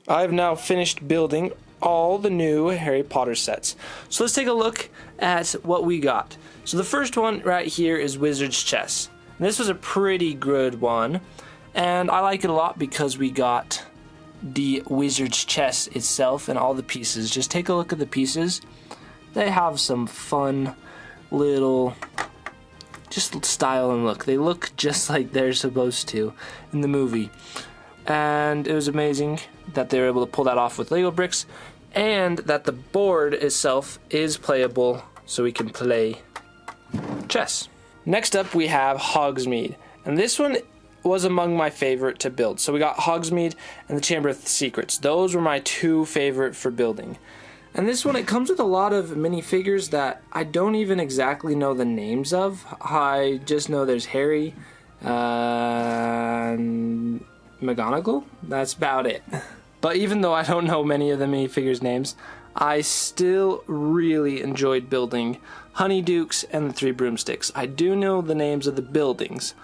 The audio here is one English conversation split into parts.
I've now finished building all the new Harry Potter sets. So let's take a look at what we got. So the first one right here is Wizard's Chess. And this was a pretty good one, and I like it a lot because we got the Wizard's Chess itself and all the pieces. Just take a look at the pieces. They have some fun little just style and look. They look just like they're supposed to in the movie. And it was amazing that they were able to pull that off with Lego bricks, and that the board itself is playable so we can play chess. Next up we have Hogsmeade, and this one was among my favorite to build. So we got Hogsmeade and the Chamber of Secrets. Those were my two favorite for building. And this one, it comes with a lot of minifigures that I don't even exactly know the names of. I just know there's Harry, McGonagall. That's about it. But even though I don't know many of the minifigures' names, I still really enjoyed building Honeydukes and the Three Broomsticks. I do know the names of the buildings.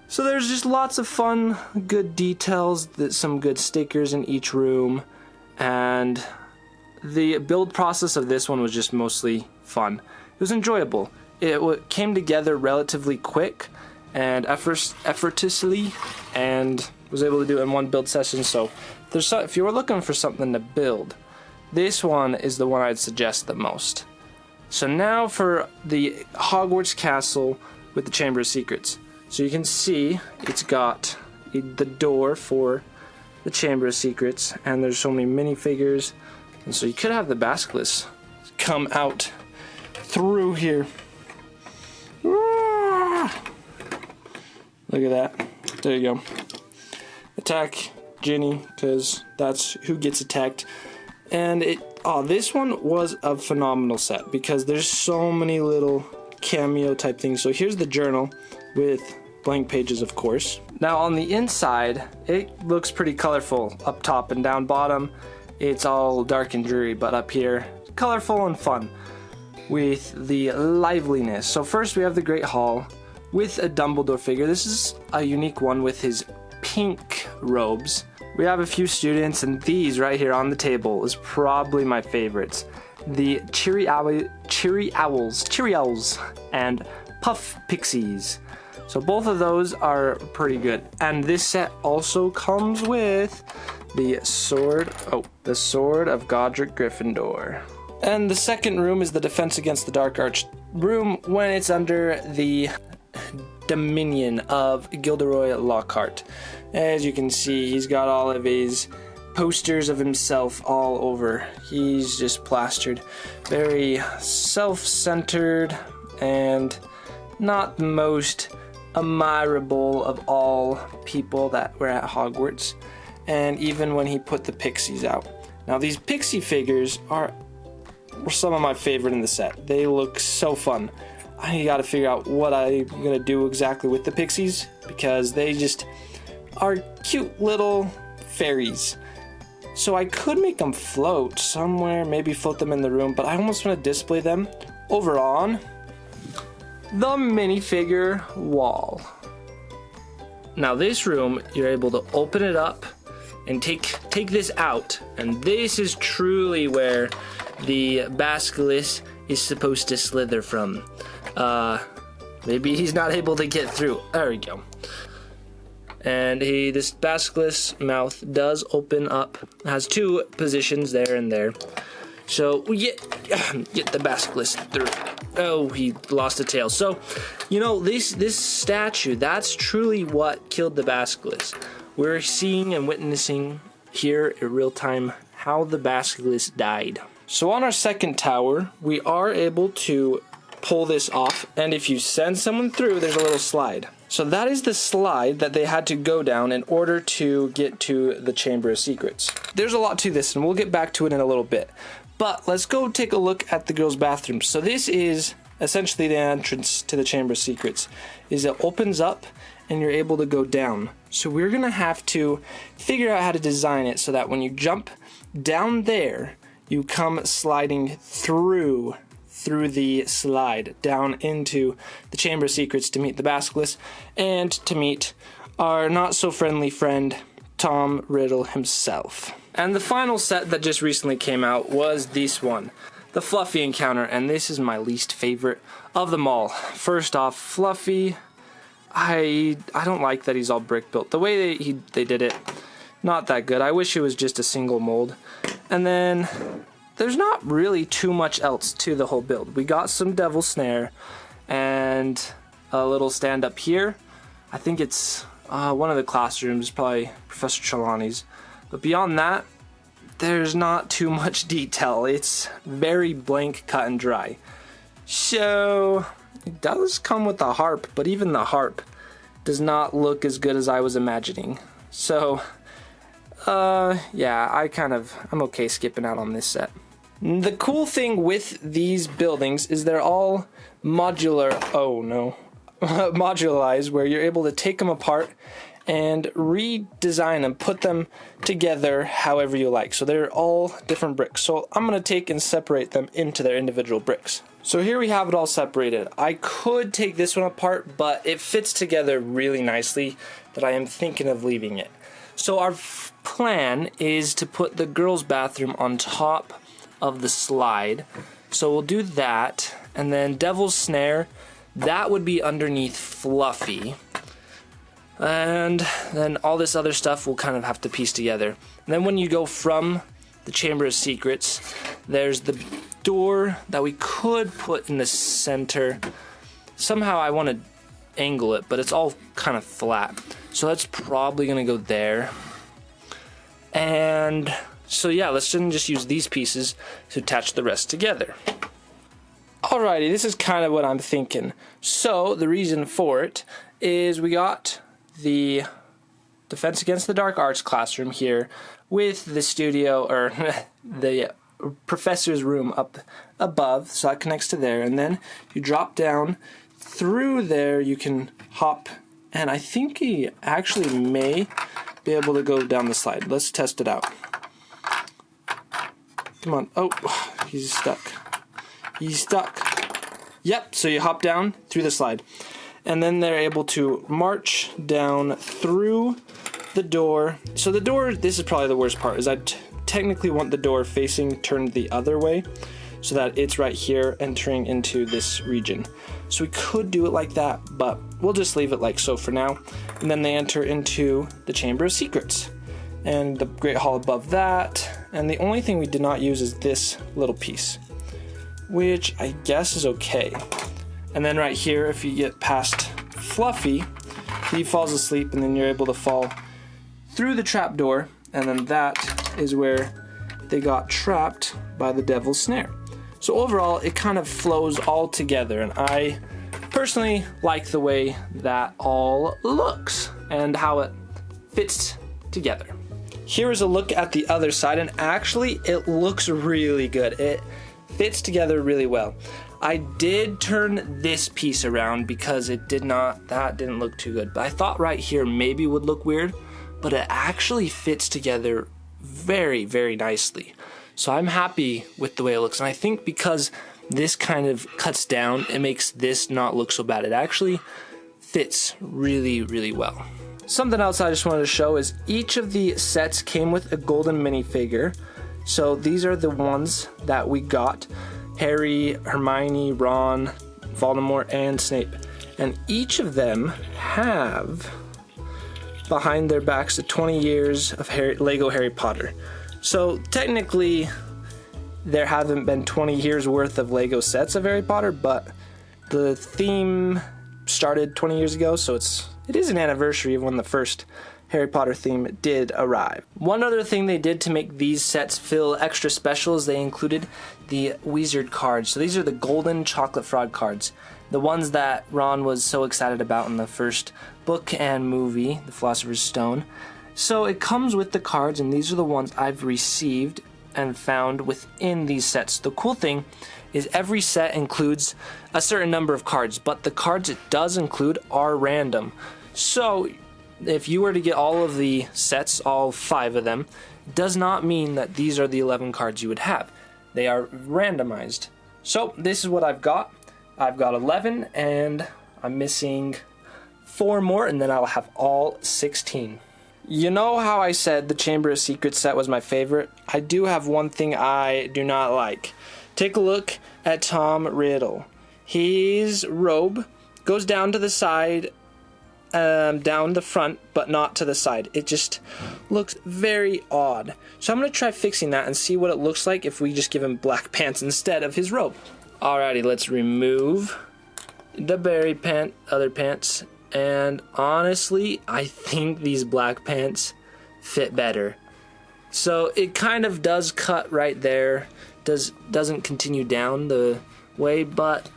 So there's just lots of fun, good details, some good stickers in each room, and the build process of this one was just mostly fun. It was enjoyable. It came together relatively quick and effortlessly, and was able to do it in one build session. So if you were looking for something to build, this one is the one I'd suggest the most. So now for the Hogwarts Castle with the Chamber of Secrets. So you can see it's got the door for the Chamber of Secrets, and there's so many minifigures, and so you could have the basilisk come out through here. Look at that. There you go. Attack Ginny, because that's who gets attacked. And this one was a phenomenal set because there's so many little cameo type things. So here's the journal with blank pages, of course. Now on the inside, it looks pretty colorful. Up top and down bottom, it's all dark and dreary, but up here, colorful and fun with the liveliness. So first we have the Great Hall with a Dumbledore figure. This is a unique one with his pink robes. We have a few students, and these right here on the table is probably my favorites. The Cheery Owls, and Puff Pixies. So both of those are pretty good. And this set also comes with the sword of Godric Gryffindor. And the second room is the Defense Against the Dark Arts room when it's under the dominion of Gilderoy Lockhart. As you can see, he's got all of his posters of himself all over. He's just plastered. Very self-centered and not the most admirable of all people that were at Hogwarts. And even when he put the pixies out. Now these pixie figures were some of my favorite in the set. They look so fun. I gotta figure out what I'm gonna do exactly with the pixies, because they just are cute little fairies. So I could make them float somewhere, maybe float them in the room, but I almost want to display them over on the minifigure wall. Now this room, you're able to open it up and take this out, and this is truly where the basilisk is supposed to slither from. Maybe he's not able to get through. There we go. And this basilisk's mouth does open up. It has two positions there and there. So we get the basilisk through. Oh, he lost a tail. So, you know, this statue, that's truly what killed the basilisk. We're seeing and witnessing here in real time how the basilisk died. So on our second tower, we are able to pull this off, and if you send someone through, there's a little slide. So that is the slide that they had to go down in order to get to the Chamber of Secrets. There's a lot to this, and we'll get back to it in a little bit. But let's go take a look at the girls' bathroom. So this is essentially the entrance to the Chamber of Secrets. It opens up, and you're able to go down. So we're gonna have to figure out how to design it so that when you jump down there, you come sliding through the slide down into the Chamber of Secrets to meet the basilisk and to meet our not so friendly friend Tom Riddle himself. And the final set that just recently came out was this one, the Fluffy Encounter, and this is my least favorite of them all. First off, Fluffy, I don't like that he's all brick built. The way they did it, not that good. I wish it was just a single mold. And then there's not really too much else to the whole build. We got some Devil Snare and a little stand up here. I think it's one of the classrooms, probably Professor Trelawney's. But beyond that, there's not too much detail. It's very blank, cut and dry. So it does come with a harp, but even the harp does not look as good as I was imagining. So yeah, I'm okay skipping out on this set. The cool thing with these buildings is they're all modularized, where you're able to take them apart and redesign them, put them together however you like. So they're all different bricks. So I'm going to take and separate them into their individual bricks. So here we have it all separated. I could take this one apart, but it fits together really nicely that I am thinking of leaving it. So our plan is to put the girls' bathroom on top of the slide. So we'll do that, and then Devil's Snare, that would be underneath Fluffy. And then all this other stuff we'll kind of have to piece together. And then when you go from the Chamber of Secrets, there's the door that we could put in the center. Somehow I want to angle it, but it's all kind of flat. So that's probably going to go there. And so yeah, let's just use these pieces to attach the rest together. Alrighty, this is kind of what I'm thinking. So the reason for it is we got the Defense Against the Dark Arts classroom here with the studio, or the professor's room up above, so that connects to there, and then you drop down through there, you can hop, and I think he actually may be able to go down the slide. Let's test it out. Come on. Oh, he's stuck. He's stuck. Yep, so you hop down through the slide. And then they're able to march down through the door. So the door, this is probably the worst part, is I technically want the door facing turned the other way so that it's right here entering into this region. So we could do it like that, but we'll just leave it like so for now. And then they enter into the Chamber of Secrets and the Great Hall above that. And the only thing we did not use is this little piece, which I guess is okay. And then right here, if you get past Fluffy, he falls asleep, and then you're able to fall through the trapdoor, and then that is where they got trapped by the Devil's Snare. So overall, it kind of flows all together, and I personally like the way that all looks and how it fits together. Here is a look at the other side, and actually it looks really good. It fits together really well. I did turn this piece around because that didn't look too good. But I thought right here maybe would look weird, but it actually fits together very, very nicely. So I'm happy with the way it looks. And I think because this kind of cuts down, it makes this not look so bad. It actually fits really, really well. Something else I just wanted to show is each of the sets came with a golden minifigure. So these are the ones that we got. Harry, Hermione, Ron, Voldemort, and Snape. And each of them have behind their backs the 20 years of Lego Harry Potter. So technically, there haven't been 20 years worth of Lego sets of Harry Potter, but the theme started 20 years ago, so it is an anniversary of when the first Harry Potter theme did arrive. One other thing they did to make these sets feel extra special is they included the Wizard cards. So these are the golden chocolate frog cards, the ones that Ron was so excited about in the first book and movie, The Philosopher's Stone. So it comes with the cards, and these are the ones I've received and found within these sets. The cool thing is every set includes a certain number of cards, but the cards it does include are random. So if you were to get all of the sets, all 5 of them, it does not mean that these are the 11 cards you would have. They are randomized. So this is what I've got. I've got 11, and I'm missing 4 more, and then I'll have all 16. You know how I said the Chamber of Secrets set was my favorite? I do have one thing I do not like. Take a look at Tom Riddle. His robe goes down to the side, down the front, but not to the side. It just looks very odd. So I'm going to try fixing that and see what it looks like if we just give him black pants instead of his robe. Alrighty, let's remove the other pants. And honestly, I think these black pants fit better. So it kind of does cut right there. Doesn't continue down the way, but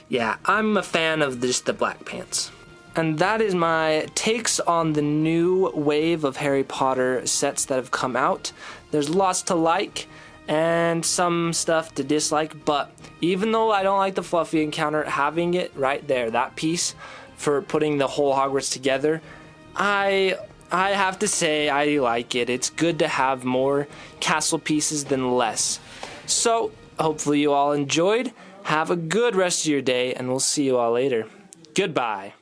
yeah, I'm a fan of just the black pants. And that is my takes on the new wave of Harry Potter sets that have come out. There's lots to like and some stuff to dislike, but even though I don't like the Fluffy encounter, having it right there, that piece for putting the whole Hogwarts together, I have to say I like it. It's good to have more castle pieces than less. So hopefully you all enjoyed. Have a good rest of your day, and we'll see you all later. Goodbye.